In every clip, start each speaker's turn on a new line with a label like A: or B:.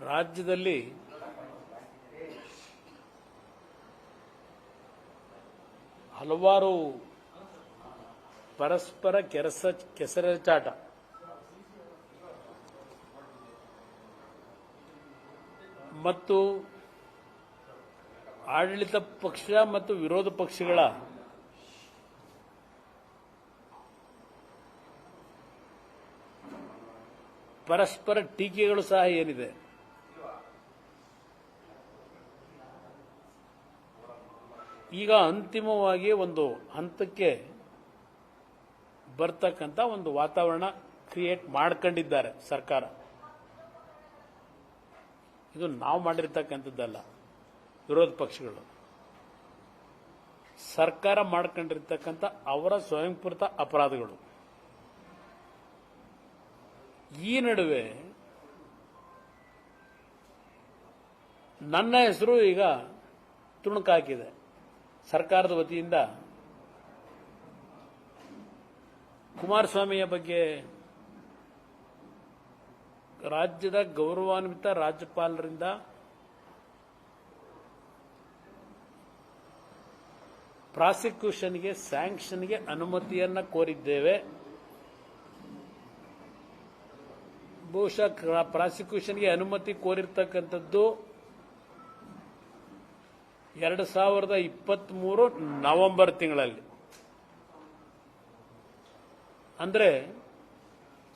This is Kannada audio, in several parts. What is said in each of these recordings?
A: ರಾಜ್ಯದಲ್ಲಿ ಹಲವಾರು ಪರಸ್ಪರ ಕೆಸರೆಚಾಟ ಮತ್ತು ಆಡಳಿತ ಪಕ್ಷ ಮತ್ತು ವಿರೋಧ ಪಕ್ಷಗಳ ಪರಸ್ಪರ ಟೀಕೆಗಳು ಸಹ ಏನಿದೆ ಈಗ ಅಂತಿಮವಾಗಿ ಒಂದು ಹಂತಕ್ಕೆ ಬರ್ತಕ್ಕಂಥ ಒಂದು ವಾತಾವರಣ ಕ್ರಿಯೇಟ್ ಮಾಡ್ಕೊಂಡಿದ್ದಾರೆ ಸರ್ಕಾರ. ಇದು ನಾವು ಮಾಡಿರ್ತಕ್ಕಂಥದ್ದಲ್ಲ, ವಿರೋಧ ಪಕ್ಷಗಳು ಸರ್ಕಾರ ಮಾಡ್ಕೊಂಡಿರ್ತಕ್ಕಂಥ ಅವರ ಸ್ವಯಂಕೃತ ಅಪರಾಧಗಳು. ಈ ನಡುವೆ ನನ್ನ ಹೆಸರು ಈಗ ತುಣುಕಾಕಿದೆ. ಸರ್ಕಾರದ ವತಿಯಿಂದ ಕುಮಾರಸ್ವಾಮಿಯ ಬಗ್ಗೆ ರಾಜ್ಯದ ಗೌರವಾನ್ವಿತ ರಾಜ್ಯಪಾಲರಿಂದ ಪ್ರಾಸಿಕ್ಯೂಷನ್ಗೆ ಸ್ಯಾಂಕ್ಷನ್ಗೆ ಅನುಮತಿಯನ್ನ ಕೋರಿದ್ದೇವೆ. ಬಹುಶಃ ಪ್ರಾಸಿಕ್ಯೂಷನ್ಗೆ ಅನುಮತಿ ಕೋರಿರ್ತಕ್ಕಂಥದ್ದು 2023 ನವೆಂಬರ್ ತಿಂಗಳಲ್ಲಿ, ಅಂದ್ರೆ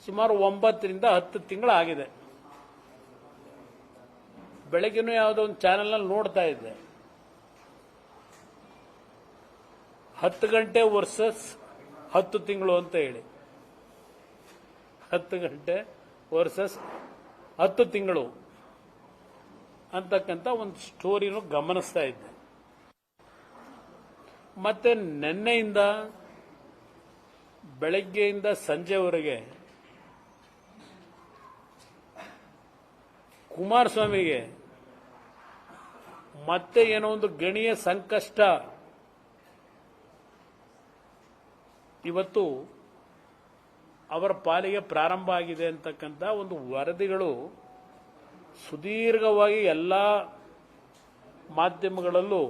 A: ಸುಮಾರು 9 ರಿಂದ 10 ತಿಂಗಳಾಗಿದೆ. ಬೆಳಗ್ಗೆನೂ ಯಾವುದೋ ಒಂದು ಚಾನೆಲ್ನಲ್ಲಿ ನೋಡ್ತಾ ಇದ್ದೆ, 10 ಗಂಟೆ ವರ್ಸಸ್ 10 ತಿಂಗಳು ಅಂತ ಹೇಳಿ, 10 ಗಂಟೆ ವರ್ಸಸ್ 10 ತಿಂಗಳು ಅಂತಕ್ಕಂಥ ಒಂದು ಸ್ಟೋರಿನೂ ಗಮನಿಸ್ತಾ ಇದ್ದೆ. ಮತ್ತೆ ನಿನ್ನೆಯಿಂದ ಬೆಳಗ್ಗೆಯಿಂದ ಸಂಜೆವರೆಗೆ ಕುಮಾರಸ್ವಾಮಿಗೆ ಮತ್ತೆ ಏನೋ ಒಂದು ಗಣಿಯ ಸಂಕಷ್ಟ ಇವತ್ತು ಅವರ ಪಾಲಿಗೆ ಪ್ರಾರಂಭ ಆಗಿದೆ ಅಂತಕ್ಕಂಥ ಒಂದು ವರದಿಗಳು ಸುದೀರ್ಘವಾಗಿ ಎಲ್ಲ ಮಾಧ್ಯಮಗಳಲ್ಲೂ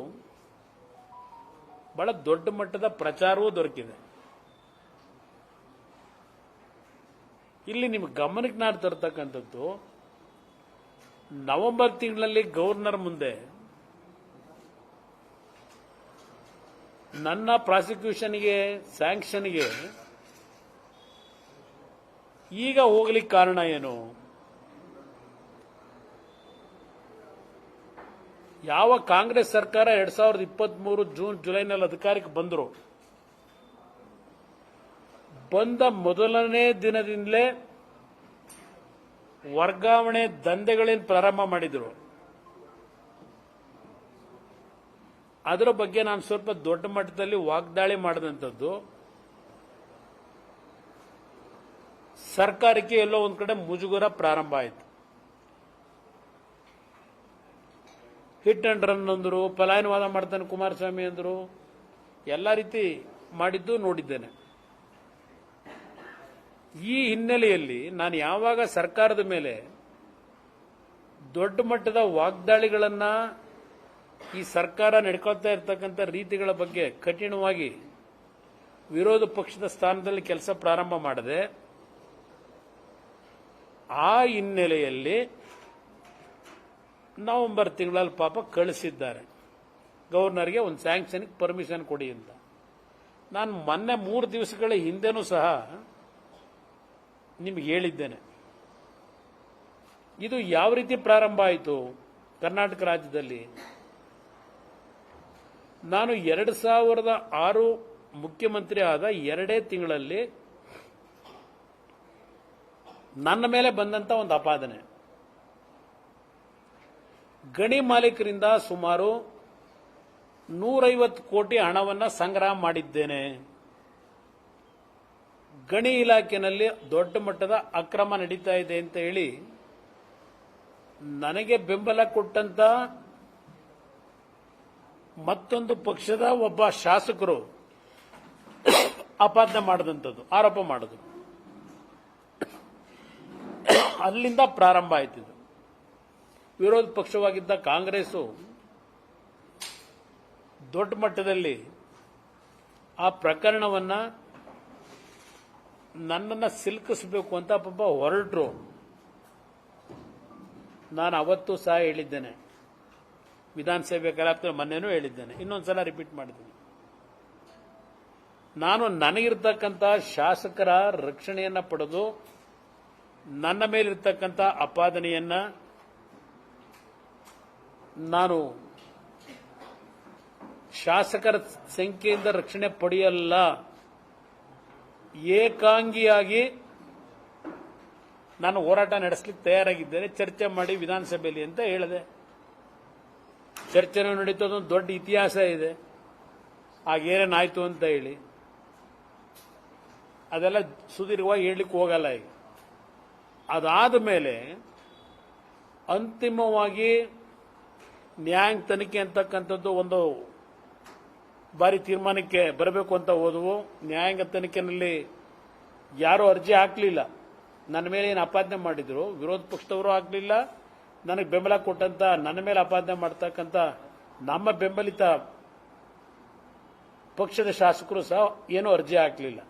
A: ಬಹಳ ದೊಡ್ಡ ಮಟ್ಟದ ಪ್ರಚಾರವೂ ದೊರಕಿದೆ. ಇಲ್ಲಿ ನಿಮ್ಗೆ ಗಮನಕ್ಕೆ ನಾನು ತರ್ತಕ್ಕಂಥದ್ದು, ನವೆಂಬರ್ ತಿಂಗಳಲ್ಲಿ ಗವರ್ನರ್ ಮುಂದೆ ನನ್ನ ಪ್ರಾಸಿಕ್ಯೂಷನ್ಗೆ ಸ್ಯಾಂಕ್ಷನ್ಗೆ ಈಗ ಹೋಗ್ಲಿಕ್ಕೆ ಕಾರಣ ಏನು? ಯಾವ ಕಾಂಗ್ರೆಸ್ ಸರ್ಕಾರ 2023 ಜೂನ್ ಜುಲೈನಲ್ಲಿ ಅಧಿಕಾರಕ್ಕೆ ಬಂದ ಮೊದಲನೇ ದಿನದಿಂದಲೇ ವರ್ಗಾವಣೆ ದಂಧೆಗಳೇನು ಪ್ರಾರಂಭ ಮಾಡಿದ್ರು, ಅದರ ಬಗ್ಗೆ ನಾನು ಸ್ವಲ್ಪ ದೊಡ್ಡ ಮಟ್ಟದಲ್ಲಿ ವಾಗ್ದಾಳಿ ಮಾಡಿದಂಥದ್ದು. ಸರ್ಕಾರಕ್ಕೆ ಎಲ್ಲೋ ಒಂದ್ ಕಡೆ ಮುಜುಗರ ಪ್ರಾರಂಭ ಆಯಿತು. ಹಿಟ್ ಅಂಡ್ ರನ್ ಅಂದ್ರು, ಪಲಾಯನವಾದ ಮಾಡ್ತಾನೆ ಕುಮಾರಸ್ವಾಮಿ ಅಂದ್ರು, ಎಲ್ಲ ರೀತಿ ಮಾಡಿದ್ದು ನೋಡಿದ್ದೇನೆ. ಈ ಹಿನ್ನೆಲೆಯಲ್ಲಿ ನಾನು ಯಾವಾಗ ಸರ್ಕಾರದ ಮೇಲೆ ದೊಡ್ಡ ಮಟ್ಟದ ವಾಗ್ದಾಳಿಗಳನ್ನ ಈ ಸರ್ಕಾರ ನಡ್ಕೊಳ್ತಾ ಇರತಕ್ಕಂಥ ರೀತಿಗಳ ಬಗ್ಗೆ ಕಠಿಣವಾಗಿ ವಿರೋಧ ಪಕ್ಷದ ಸ್ಥಾನದಲ್ಲಿ ಕೆಲಸ ಪ್ರಾರಂಭ ಮಾಡಿದೆ. ಆ ಹಿನ್ನೆಲೆಯಲ್ಲಿ ನವೆಂಬರ್ ತಿಂಗಳಲ್ಲಿ ಪಾಪ ಕಳಿಸಿದ್ದಾರೆ ಗವರ್ನರ್ಗೆ ಒಂದು ಸ್ಯಾಂಕ್ಷನ್ಗೆ ಪರ್ಮಿಷನ್ ಕೊಡಿ ಅಂತ. ನಾನು ಮೊನ್ನೆ 3 ದಿವಸಗಳ ಹಿಂದೆನೂ ಸಹ ನಿಮ್ಗೆ ಹೇಳಿದ್ದೇನೆ. ಇದು ಯಾವ ರೀತಿ ಪ್ರಾರಂಭ ಆಯಿತು ಕರ್ನಾಟಕ ರಾಜ್ಯದಲ್ಲಿ? ನಾನು 2006 ಮುಖ್ಯಮಂತ್ರಿ ಆದ 2 ತಿಂಗಳಲ್ಲಿ ನನ್ನ ಮೇಲೆ ಬಂದಂತ ಒಂದು ಆಪಾದನೆ, ಗಣಿ ಮಾಲೀಕರಿಂದ ಸುಮಾರು 150 ಕೋಟಿ ಹಣವನ್ನು ಸಂಗ್ರಹ ಮಾಡಿದ್ದೇನೆ, ಗಣಿ ಇಲಾಖೆಯಲ್ಲಿ ದೊಡ್ಡ ಮಟ್ಟದ ಅಕ್ರಮ ನಡೀತಾ ಇದೆ ಅಂತ ಹೇಳಿ ನನಗೆ ಬೆಂಬಲ ಕೊಟ್ಟಂತ ಮತ್ತೊಂದು ಪಕ್ಷದ ಒಬ್ಬ ಶಾಸಕರು ಆಪಾದನೆ ಮಾಡಿದಂಥದ್ದು, ಆರೋಪ ಮಾಡಿದ್ರು. ಅಲ್ಲಿಂದ ಪ್ರಾರಂಭ ಆಯ್ತಿದ್ದು. ವಿರೋಧ ಪಕ್ಷವಾಗಿದ್ದ ಕಾಂಗ್ರೆಸ್ಸು ದೊಡ್ಡ ಮಟ್ಟದಲ್ಲಿ ಆ ಪ್ರಕರಣವನ್ನು ನನ್ನನ್ನು ಸಿಲುಕಿಸಬೇಕು ಅಂತ ಪಾಪ ಹೊರಟರು. ನಾನು ಅವತ್ತು ಸಹ ಹೇಳಿದ್ದೇನೆ, ವಿಧಾನಸಭೆ ಕಲಾಪದಲ್ಲಿ ಮೊನ್ನೆನೂ ಹೇಳಿದ್ದೇನೆ, ಇನ್ನೊಂದ್ಸಲ ರಿಪೀಟ್ ಮಾಡಿದ್ದೀನಿ. ನಾನು ನನಗಿರ್ತಕ್ಕಂಥ ಶಾಸಕರ ರಕ್ಷಣೆಯನ್ನು ಪಡೆದು ನನ್ನ ಮೇಲಿರ್ತಕ್ಕಂಥ ಅಪಾದನೆಯನ್ನ ನಾನು ಶಾಸಕರ ಸಂಖ್ಯೆಯಿಂದ ರಕ್ಷಣೆ ಪಡೆಯಲ್ಲ, ಏಕಾಂಗಿಯಾಗಿ ನಾನು ಹೋರಾಟ ನಡೆಸಲಿಕ್ಕೆ ತಯಾರಾಗಿದ್ದೇನೆ, ಚರ್ಚೆ ಮಾಡಿ ವಿಧಾನಸಭೆಯಲ್ಲಿ ಅಂತ ಹೇಳಿದೆ. ಚರ್ಚೆನೂ ನಡೀತು, ಅದೊಂದು ದೊಡ್ಡ ಇತಿಹಾಸ ಇದೆ. ಆಗೇನೇನಾಯ್ತು ಅಂತ ಹೇಳಿ ಅದೆಲ್ಲ ಸುದೀರ್ಘವಾಗಿ ಹೇಳಲಿಕ್ಕೆ ಹೋಗಲ್ಲ. ಈಗ ಅದಾದ ಮೇಲೆ ಅಂತಿಮವಾಗಿ ನ್ಯಾಯಾಂಗ ತನಿಖೆ ಅಂತಕ್ಕಂಥದ್ದು ಒಂದು ಬಾರಿ ತೀರ್ಮಾನಕ್ಕೆ ಬರಬೇಕು ಅಂತ ಹೋದವು. ನ್ಯಾಯಾಂಗ ತನಿಖೆಯಲ್ಲಿ ಯಾರೂ ಅರ್ಜಿ ಹಾಕಲಿಲ್ಲ. ನನ್ನ ಮೇಲೆ ಏನು ಅಪಾದನೆ ಮಾಡಿದ್ರು ವಿರೋಧ ಪಕ್ಷದವರು ಹಾಕಲಿಲ್ಲ. ನನಗೆ ಬೆಂಬಲ ಕೊಟ್ಟಂತ ನನ್ನ ಮೇಲೆ ಅಪಾದನೆ ಮಾಡ್ತಕ್ಕಂಥ ನಮ್ಮ ಬೆಂಬಲಿತ ಪಕ್ಷದ ಶಾಸಕರು ಸಹ ಏನೂ ಅರ್ಜಿ ಹಾಕಲಿಲ್ಲ.